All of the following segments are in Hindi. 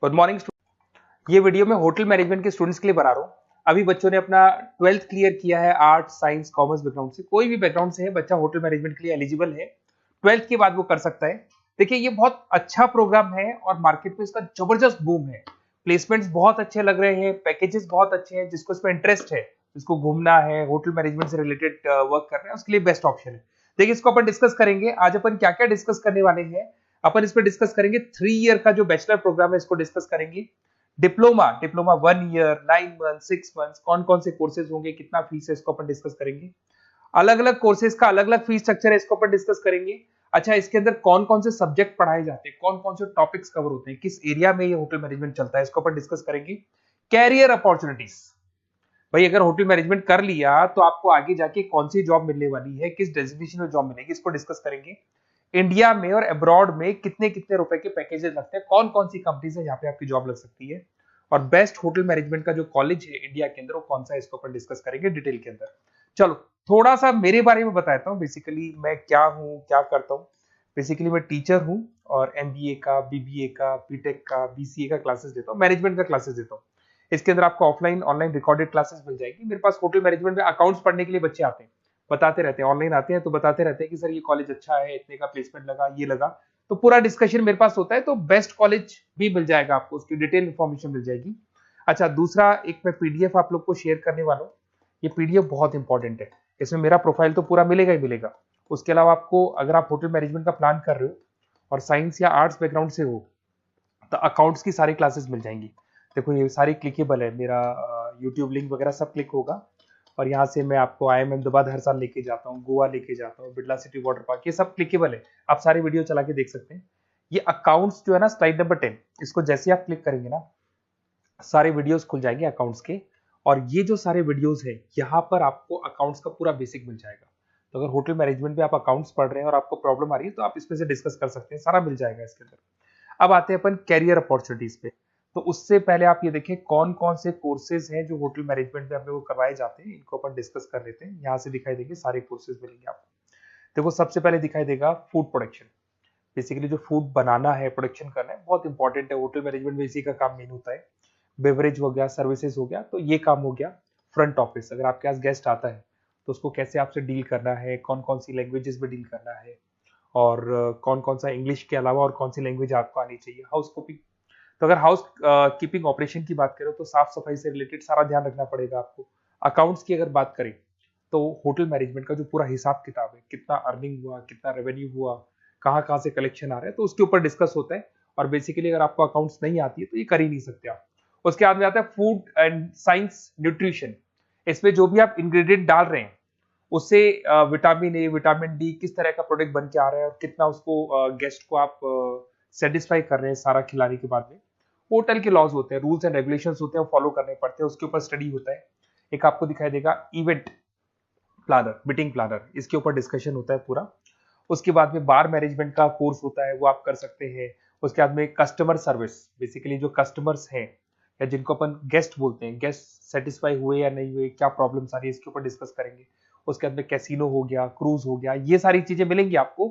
Good morning. ये वीडियो मैं होटल मैनेजमेंट के स्टूडेंट्स के लिए बना रहा हूँ। अभी बच्चों ने अपना 12th क्लियर किया है, आर्ट साइंस कॉमर्स बैकग्राउंड से, कोई भी बैकग्राउंड से है बच्चा होटल मैनेजमेंट के लिए एलिजिबल है। 12th के बाद वो कर सकता है। देखिए ये बहुत अच्छा प्रोग्राम है और मार्केट में इसका जबरदस्त बूम है। प्लेसमेंट्स बहुत अच्छे लग रहे हैं, पैकेजेस बहुत अच्छे हैं। जिसको इसमें इंटरेस्ट है, जिसको घूमना है, होटल मैनेजमेंट से रिलेटेड वर्क करना है, उसके लिए बेस्ट ऑप्शन है। देखिए इसको अपन डिस्कस करेंगे। आज अपन क्या क्या डिस्कस करने वाले हैं। अपन इस पर डिस्कस करेंगे 3 ईयर का जो बैचलर प्रोग्राम है, इसको डिस्कस करेंगे। Diploma diploma 1 year, 9 month, 6 month, कौन कौन से कोर्सेज होंगे, कितना फीस है, इसको अपन डिस्कस करेंगे। अलग अलग कोर्सेज का अलग अलग फीस स्ट्रक्चर है, इसको अपन डिस्कस करेंगे। अच्छा, इसके अंदर कौन कौन से सब्जेक्ट पढ़ाए जाते हैं, कौन कौन से टॉपिक्स कवर होते हैं, किस एरिया में ये होटल मैनेजमेंट चलता है, इसको अपन डिस्कस करेंगे। कैरियर अपॉर्चुनिटीज, भाई अगर होटल मैनेजमेंट कर लिया तो आपको आगे जाके कौन सी जॉब मिलने वाली है, किस डेजिग्नेशन में जॉब मिलेगी, इसको डिस्कस करेंगे। इंडिया में और अब्रॉड में कितने कितने रुपए के पैकेजेस लगते हैं, कौन कौन सी कंपनीज है जहां पे आपकी जॉब लग सकती है, और बेस्ट होटल मैनेजमेंट का जो कॉलेज है इंडिया के अंदर वो कौन सा है, इसको अपन डिस्कस करेंगे डिटेल के अंदर। चलो थोड़ा सा मेरे बारे में बताता हूँ। बेसिकली मैं क्या हूँ, क्या करता हूँ। बेसिकली मैं टीचर हूँ और एमबीए का, बीबीए का, बीटेक का, बीसीए का क्लासेस देता हूँ, मैनेजमेंट का क्लासेस देता हूँ। इसके अंदर आपको ऑफलाइन ऑनलाइन रिकॉर्डेड क्लासेस मिल जाएगी। मेरे पास होटल मैनेजमेंट में अकाउंट्स पढ़ने के लिए बच्चे आते हैं, बताते रहते हैं, ऑनलाइन आते हैं तो बताते रहते हैं कि सर ये कॉलेज अच्छा है, इतने का प्लेसमेंट लगा, ये लगा। तो पूरा डिस्कशन मेरे पास होता है, तो बेस्ट कॉलेज भी मिल जाएगा आपको, उसकी डिटेल इंफॉर्मेशन मिल जाएगी। अच्छा, दूसरा एक मैं पीडीएफ आप लोग को शेयर करने वाला हूँ। ये पीडीएफ बहुत इंपॉर्टेंट है, इसमें मेरा प्रोफाइल तो पूरा मिलेगा ही मिलेगा। उसके अलावा आपको अगर आप होटल मैनेजमेंट का प्लान कर रहे हो और साइंस या आर्ट्स बैकग्राउंड से हो तो अकाउंट्स की सारी क्लासेस मिल जाएंगी। देखो ये सारी क्लिकेबल है, मेरा यूट्यूब लिंक वगैरह सब क्लिक होगा। और यहाँ से मैं आपको IIM अहमदाबाद हर साल लेके जाता हूँ, गोवा लेके जाता हूँ, बिरला सिटी वाटर पार्क, ये सब क्लिकेबल है। आप सारी वीडियो चला के देख सकते हैं। ये अकाउंट्स जो है ना, स्लाइड नंबर 10, इसको जैसे आप क्लिक करेंगे ना, सारे वीडियोस खुल जाएंगे अकाउंट्स के। और ये जो सारे वीडियोस है, यहाँ पर आपको अकाउंट्स का पूरा बेसिक मिल जाएगा। तो अगर होटल मैनेजमेंट में आप अकाउंट्स पढ़ रहे हैं और आपको प्रॉब्लम आ रही है तो आप इसमें से डिस्कस कर सकते हैं, सारा मिल जाएगा इसके अंदर। अब आते हैं अपन कैरियर अपॉर्चुनिटीज पे। तो उससे पहले आप ये देखें कौन कौन से कोर्सेज हैं जो होटल मैनेजमेंट में अपने को करवाए जाते हैं, इनको अपन डिस्कस कर लेते हैं। यहाँ से दिखाई देंगे सारे कोर्सेज मिलेंगे आपको। देखो सबसे पहले दिखाई देगा फूड प्रोडक्शन। बेसिकली जो फूड बनाना है, प्रोडक्शन करना है, बहुत इंपॉर्टेंट है। होटल मैनेजमेंट में इसी का काम मेन होता है। बेवरेज हो गया, सर्विसेज हो गया, तो ये काम हो गया। फ्रंट ऑफिस, अगर आपके पास गेस्ट आता है तो उसको कैसे आपसे डील करना है, कौन कौन सी लैंग्वेजेस में डील करना है, और कौन कौन सा इंग्लिश के अलावा और कौन सी लैंग्वेज आपको आनी चाहिए। हाउस कीपिंग, तो अगर हाउस कीपिंग ऑपरेशन की बात करें तो साफ सफाई से रिलेटेड सारा ध्यान रखना पड़ेगा आपको। अकाउंट्स की अगर बात करें तो होटल मैनेजमेंट का जो पूरा हिसाब किताब है, कितना अर्निंग हुआ, कितना रेवेन्यू हुआ, कहाँ कहाँ से कलेक्शन आ रहा है, तो उसके ऊपर डिस्कस होता है। और बेसिकली अगर आपको अकाउंट्स नहीं आती है तो ये कर ही नहीं सकते आप। उसके बाद में आता है फूड एंड साइंस न्यूट्रिशन। इसमें जो भी आप इंग्रेडिएंट डाल रहे हैं उससे विटामिन ए, विटामिन डी, किस तरह का प्रोडक्ट बन के आ रहा है और कितना उसको गेस्ट को आप सेटिस्फाई कर रहे हैं सारा खिलाने के बाद में। होटल के लॉज होते हैं, रूल्स एंड रेगुलेशंस होते हैं, वो फॉलो करने पड़ते हैं, उसके ऊपर स्टडी होता है। एक आपको दिखाई देगा इवेंट प्लानर, मीटिंग प्लानर, इसके ऊपर डिस्कशन होता है पूरा। उसके बाद में बार मैनेजमेंट का कोर्स होता है, वो आप कर सकते हैं। उसके बाद में कस्टमर सर्विस, बेसिकली जो कस्टमर्स हैं या जिनको अपन गेस्ट बोलते हैं, गेस्ट सेटिस्फाई हुए या नहीं हुए, क्या प्रॉब्लम आ रही है, इसके ऊपर डिस्कस करेंगे। उसके बाद में कैसीनो हो गया, क्रूज हो गया, ये सारी चीजें मिलेंगी आपको।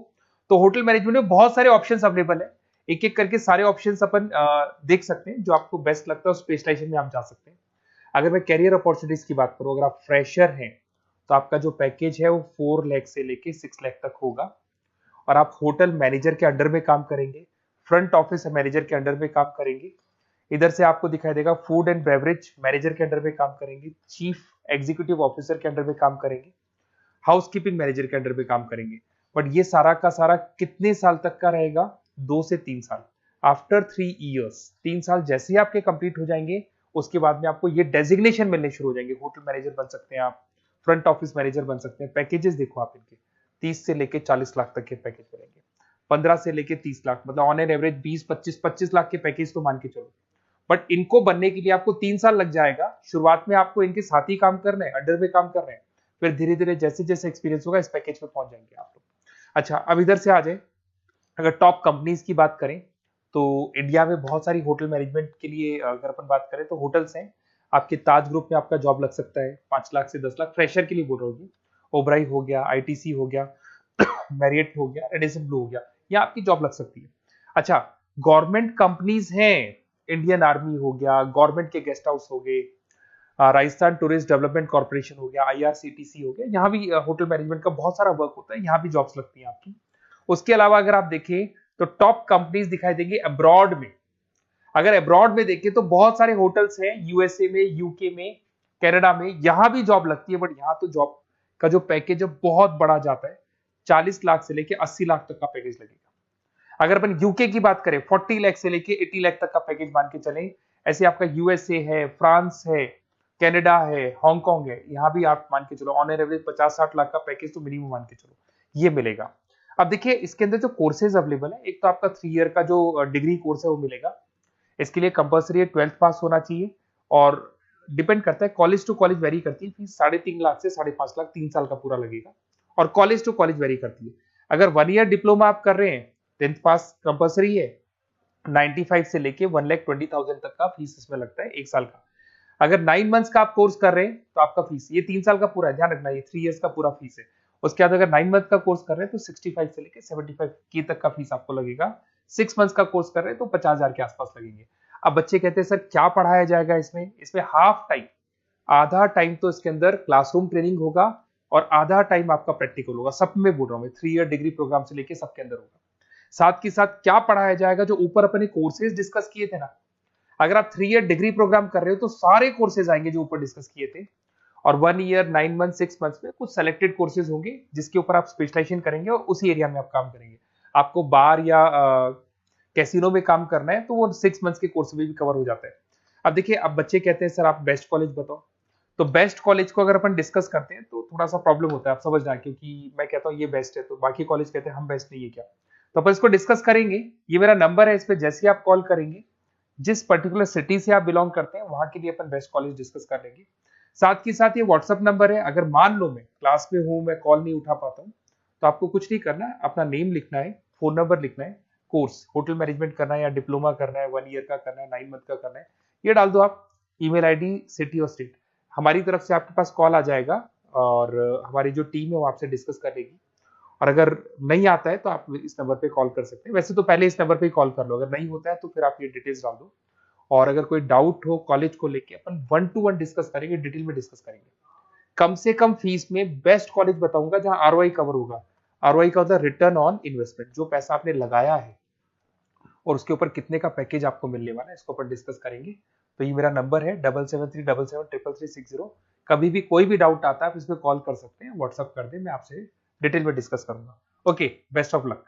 तो होटल मैनेजमेंट में बहुत सारे ऑप्शंस अवेलेबल है। एक एक करके सारे ऑप्शंस अपन देख सकते हैं, जो आपको बेस्ट लगता है उस स्पेशलाइजेशन में आप जा सकते हैं। अगर मैं कैरियर अपॉर्चुनिटीज की बात करूं, अगर आप फ्रेशर हैं तो आपका जो पैकेज है वो 4 लाख से लेके 6 लाख तक होगा। और आप होटल मैनेजर के अंडर में काम करेंगे, फ्रंट ऑफिस मैनेजर के अंडर में काम करेंगे। इधर से आपको दिखाई देगा फूड एंड बेवरेज मैनेजर के अंडर में काम करेंगे, चीफ एग्जीक्यूटिव ऑफिसर के अंडर में काम करेंगे, हाउसकीपिंग मैनेजर के अंडर में काम करेंगे। बट ये सारा का सारा कितने साल तक का रहेगा? 2 से 3 साल। आफ्टर 3 इयर्स, 3 साल जैसे ही आपके कंप्लीट हो जाएंगे उसके बाद में आपको ये डेजिग्नेशन मिलने शुरू हो जाएंगे। होटल मैनेजर बन सकते हैं आप, फ्रंट ऑफिस मैनेजर बन सकते हैं। पैकेजेस देखो आप इनके, 30 से लेके 40 लाख तक के पैकेज मिलेंगे, 15 से लेके 30 लाख, मतलब ऑन एन एवरेज 20, 25, 25 लाख के पैकेज तो मान के चलो। बट इनको बनने के लिए आपको 3 साल लग जाएगा। शुरुआत में आपको इनके साथ ही काम करना है, अंडर में काम कर रहे हैं, फिर धीरे धीरे जैसे जैसे एक्सपीरियंस होगा इस पैकेज पे पहुंच जाएंगे आप लोग। अच्छा, अब इधर से आ जाए, अगर टॉप कंपनीज की बात करें तो इंडिया में बहुत सारी होटल मैनेजमेंट के लिए अगर अपन बात करें तो होटल्स हैं। आपके ताज ग्रुप में आपका जॉब लग सकता है 5 लाख से 10 लाख, फ्रेशर के लिए बोल रहा हूँ। ओबराई हो गया, आईटीसी हो गया, मैरियट हो गया, रेडिसन ब्लू हो गया, यहाँ आपकी जॉब लग सकती है। अच्छा, गवर्नमेंट कंपनीज हैं इंडियन आर्मी हो गया, गवर्नमेंट के गेस्ट हाउस हो गए, राजस्थान टूरिस्ट डेवलपमेंट कॉर्पोरेशन हो गया, आईआरसीटीसी हो गया, यहाँ भी होटल मैनेजमेंट का बहुत सारा वर्क होता है, यहाँ भी जॉब्स लगती हैं आपकी। उसके अलावा अगर आप देखें तो टॉप कंपनीज दिखाई देंगे अब्रॉड में। अगर अब्रॉड में देखें तो बहुत सारे होटल्स हैं यूएसए में, यूके में, कनाडा में, यहां भी जॉब लगती है, बट यहां तो जॉब का जो पैकेज है बहुत बड़ा जाता है, 40 लाख से लेके 80 लाख तक का पैकेज लगेगा। अगर अपन यूके की बात करें 40 लाख से लेके 80 लाख तक का पैकेज मान के चलें। ऐसे आपका यूएसए है, फ्रांस है, कनाडा है, हांगकांग है, यहाँ भी आप मान के चलो ऑन एन एवरेज 50-60 लाख का पैकेज तो मिनिमम मान के चलो ये मिलेगा। अब देखिए इसके अंदर जो कोर्सेज अवेलेबल है, एक तो आपका 3 ईयर का जो डिग्री कोर्स है वो मिलेगा। इसके लिए कंपलसरी 12th पास होना चाहिए, और डिपेंड करता है कॉलेज टू कॉलेज वेरी करती है फीस, 3.5 लाख से 5.5 लाख 3 साल का पूरा लगेगा, और कॉलेज टू कॉलेज वेरी करती है। अगर 1 ईयर डिप्लोमा आप कर रहे हैं, 10th पास कंपलसरी है, 95 से लेके 1,20,000 तक का फीस इसमें लगता है 1 साल का। अगर 9 मंथ्स का आप कोर्स कर रहे हैं तो आपका फीस, ये 3 साल का पूरा है, ध्यान रखना, ये 3 इयर्स का पूरा फीस है। उसके बाद अगर 9 मंथ का कोर्स कर रहे हैं तो 65 से लेके 75 के तक का फीस आपको लगेगा। 6 मंथ्स का कोर्स कर रहे हैं तो 50,000 के आसपास लगेंगे। अब बच्चे कहते हैं सर क्या पढ़ाया जाएगा इसमें? इसमें हाफ टाइम, आधा टाइम तो इसके अंदर क्लासरूम ट्रेनिंग होगा और आधा टाइम आपका प्रैक्टिकल होगा। सब में बोल रहा हूं मैं, 3 ईयर डिग्री प्रोग्राम से लेके सबके अंदर होगा। साथ के साथ क्या पढ़ाया जाएगा, जो ऊपर अपने कोर्सेज डिस्कस किए थे ना, अगर आप 3 ईयर डिग्री प्रोग्राम कर रहे हो तो सारे कोर्सेज आएंगे जो ऊपर डिस्कस किए थे, और 1 ईयर, 9 मंथ, 6 मंथ्स में कुछ सेलेक्टेड कोर्सेज होंगे जिसके ऊपर आप स्पेशलाइजेशन करेंगे और उसी एरिया में आप काम करेंगे। आपको बार या कैसीनो में काम करना है तो वो 6 मंथ्स के कोर्स में भी कवर हो जाता है। अब देखिए, अब बच्चे कहते हैं सर आप बेस्ट कॉलेज बताओ, तो बेस्ट कॉलेज को अगर अपन डिस्कस करते हैं तो थोड़ा सा प्रॉब्लम होता है, आप समझना, क्योंकि मैं कहता हूँ ये बेस्ट है तो बाकी कॉलेज कहते हैं हम बेस्ट नहीं है क्या, तो अपन इसको डिस्कस करेंगे। ये मेरा नंबर है, इस पे जैसे आप कॉल करेंगे, जिस पर्टिकुलर सिटी से आप बिलोंग करते हैं वहां के लिए अपन बेस्ट कॉलेज डिस्कस कर लेंगे। साथ ही साथ ये व्हाट्सअप नंबर है, अगर मान लो मैं क्लास में हूं, मैं कॉल नहीं उठा पाता हूँ, तो आपको कुछ नहीं करना है, अपना नेम लिखना है, फोन नंबर लिखना है, कोर्स होटल मैनेजमेंट करना है या डिप्लोमा करना है, 1 ईयर का करना है, 9 मंथ का करना है, ये डाल दो आप, ईमेल आईडी, सिटी और स्टेट, हमारी तरफ से आपके पास कॉल आ जाएगा और हमारी जो टीम है वो आपसे डिस्कस कर लेगी। और अगर नहीं आता है तो आप इस नंबर पे कॉल कर सकते हैं, वैसे तो पहले इस नंबर पे कॉल कर लो, अगर नहीं होता है तो फिर आप ये डिटेल्स डाल दो। और अगर कोई डाउट हो कॉलेज को लेके, अपन 1 to 1 डिस्कस करेंगे, डिटेल में डिस्कस करेंगे। कम से कम फीस में बेस्ट कॉलेज बताऊंगा जहां आरओआई कवर होगा। आरओआई का होता है रिटर्न ऑन इन्वेस्टमेंट, जो पैसा आपने लगाया है और उसके ऊपर कितने का पैकेज आपको मिलने वाला है, इसको अपन डिस्कस करेंगे। तो ये मेरा नंबर है 7737733360। कभी भी कोई भी डाउट आता है आप इस पर कॉल कर सकते हैं, व्हाट्सअप कर दे, मैं आपसे डिटेल में डिस्कस करूंगा। Okay, best of luck.